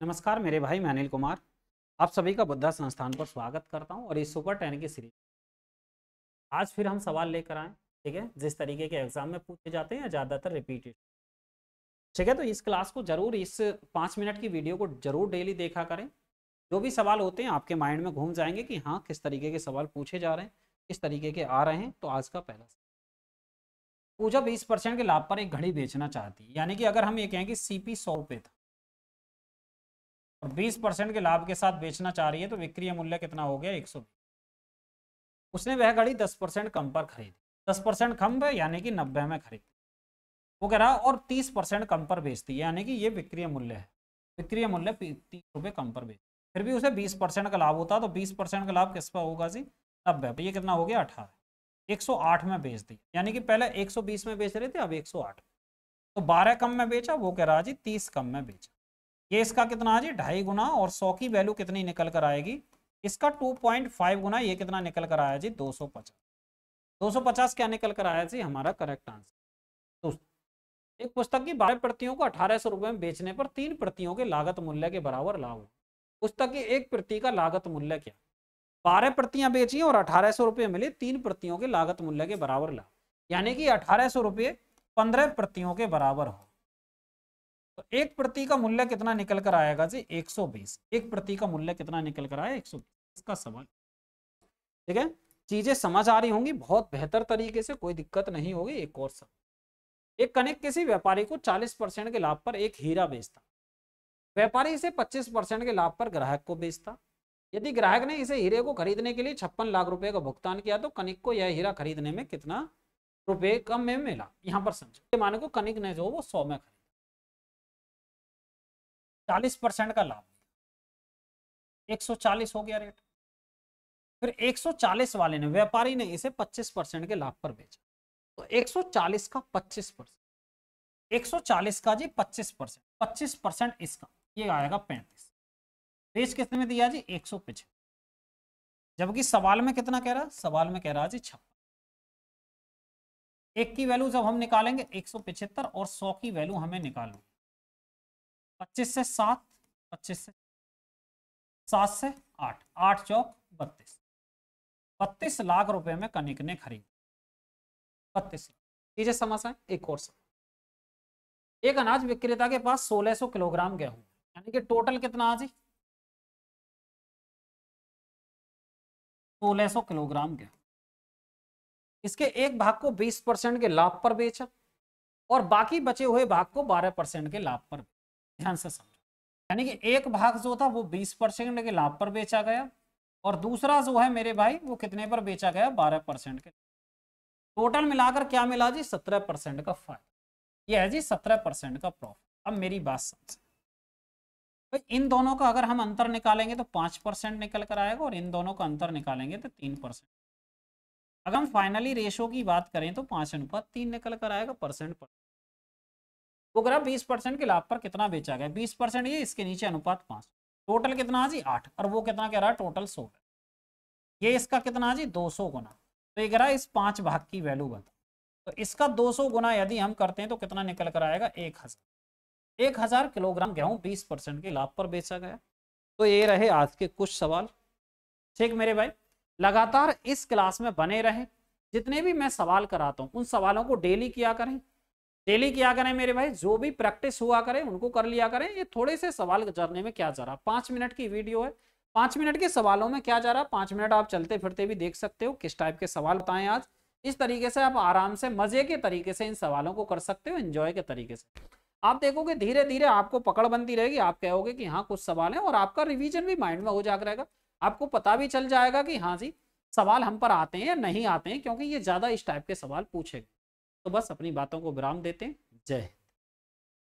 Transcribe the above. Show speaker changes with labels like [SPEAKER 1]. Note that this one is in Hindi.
[SPEAKER 1] नमस्कार मेरे भाई, मैं अनिल कुमार आप सभी का बुद्धा संस्थान पर स्वागत करता हूं और इस सुपर 10 की सीरीज आज फिर हम सवाल लेकर आए। ठीक है, जिस तरीके के एग्जाम में पूछे जाते हैं ज़्यादातर रिपीटेड। ठीक है, तो इस क्लास को जरूर, इस 5 मिनट की वीडियो को जरूर डेली देखा करें। जो भी सवाल होते हैं आपके माइंड में घूम जाएंगे कि हाँ किस तरीके के सवाल पूछे जा रहे हैं, किस तरीके के आ रहे हैं। तो आज का पहला पूजा 20% के लाभ पर एक घड़ी बेचना चाहती है, यानी कि अगर हम ये कहें कि सीपी 100 रुपये था और 20% के लाभ के साथ बेचना चाह रही है तो विक्रय मूल्य कितना हो गया 120। उसने वह घड़ी 10% कम पर खरीदी, 10% कम है यानी कि 90 में खरीदी। वो कह रहा और 30% कम पर बेचती है, यानी कि ये विक्रय मूल्य है, विक्रय मूल्य 30 रुपये कम पर बेच, फिर भी उसे 20% का लाभ होता तो 20% का लाभ किस पर होगा जी 90। ये कितना हो गया 18, 108 में बेच दी, यानी कि पहले 120 में बेच रहे थे अब 108, तो 12 कम में बेचा। वो कह रहा जी 30 कम में बेचा। ये इसका कितना जी 2.5 गुना, और 100 की वैल्यू कितनी निकल कर आएगी इसका 2.5 गुना। ये कितना निकल कर आया जी 250। 250 क्या निकल कर आया जी हमारा करेक्ट आंसर। तो एक पुस्तक की 12 प्रतियों को 1800 रुपए में बेचने पर 3 प्रतियों के लागत मूल्य के बराबर लाभ हो। पुस्तक की एक प्रति का लागत मूल्य क्या, 12 प्रतियां बेची और 1800 रुपये मिले, 3 प्रतियों के लागत मूल्य के बराबर लाभ, यानी कि 1800 रुपये 15 प्रतियों के बराबर हो। तो एक प्रति का मूल्य कितना निकल कर आएगा जी 120। एक प्रति का मूल्य कितना निकल कर आया 120, इसका सवाल। ठीक है, चीजें समझ आ रही होंगी बहुत बेहतर तरीके से, कोई दिक्कत नहीं होगी। एक और सवाल, एक कनिक किसी व्यापारी को 40% के लाभ पर एक हीरा बेचता, व्यापारी इसे 25% के लाभ पर ग्राहक को बेचता। यदि ग्राहक ने इसे हीरे को खरीदने के लिए 56 लाख रुपए का भुगतान किया तो कनिक को यह हीरा खरीदने में कितना रुपए कम में मिला। यहां पर समझो, माने को कनिक ने जो वो 100 में खरीदा, 40% का लाभ, 140 हो गया रेट। फिर 140 वाले ने, व्यापारी ने इसे 25% के लाभ पर बेचा, तो 140 का 25%, 140 का जी 25%, 25% इसका, ये आएगा 35। बेच कितने में दिया जी 175, जबकि सवाल में कितना कह रहा, सवाल में कह रहा जी 56। एक की वैल्यू जब हम निकालेंगे 175 और 100 की वैल्यू हमें निकालो, 25 से 7, 25 से 7 से 8, 8 चौक 32, 32 लाख रुपए में कनिक ने खरीदी, 32 लाख। चीजें समझ आए। एक और सवाल, एक अनाज विक्रेता के पास 1600 किलोग्राम गेहूं, यानी कि टोटल कितना आज 1600 किलोग्राम गेहूं। इसके एक भाग को 20% के लाभ पर बेचा और बाकी बचे हुए भाग को 12% के लाभ पर। ध्यान से समझो, यानी कि एक भाग जो था वो 20% के लाभ पर बेचा गया और दूसरा जो है मेरे भाई वो कितने पर बेचा गया 12% के। टोटल मिलाकर क्या मिला जी 17% का फायदा। ये है जी 17% का प्रॉफिट। अब मेरी बात समझ, इन दोनों का अगर हम अंतर निकालेंगे तो 5% निकल कर आएगा और इन दोनों का अंतर निकालेंगे तो 3%। अगर हम फाइनली रेशो की बात करें तो 5:3 निकल कर आएगा परसेंट पर। वो करा 20% के लाभ पर कितना बेचा गया, 20% ये, इसके नीचे अनुपात 5, टोटल कितना जी 8, और वो कितना कह रहा है टोटल 100। ये इसका कितना जी 200 गुना, तो ये कह रहा है इस 5 भाग की वैल्यू बता, तो इसका 200 गुना यदि हम करते हैं तो कितना निकल कर आएगा 1000। 1000 किलोग्राम गेहूं 20% के लाभ पर बेचा गया। तो ये रहे आज के कुछ सवाल। ठीक मेरे भाई, लगातार इस क्लास में बने रहें, जितने भी मैं सवाल कराता हूं उन सवालों को डेली किया करें, डेली किया करें मेरे भाई। जो भी प्रैक्टिस हुआ करें उनको कर लिया करें। ये थोड़े से सवाल करने में क्या जा रहा, 5 मिनट की वीडियो है, 5 मिनट के सवालों में क्या जा रहा, 5 मिनट आप चलते फिरते भी देख सकते हो किस टाइप के सवाल बताएं आज। इस तरीके से आप आराम से मजे के तरीके से इन सवालों को कर सकते हो, एंजॉय के तरीके से। आप देखोगे धीरे धीरे आपको पकड़ बनती रहेगी, आप कहोगे कि हाँ कुछ सवाल है, और आपका रिवीजन भी माइंड में हो जाकर रहेगा। आपको पता भी चल जाएगा कि हाँ जी सवाल हम पर आते हैं या नहीं आते हैं, क्योंकि ये ज्यादा इस टाइप के सवाल पूछेगा। तो बस अपनी बातों को विराम देते हैं। जय हिंद।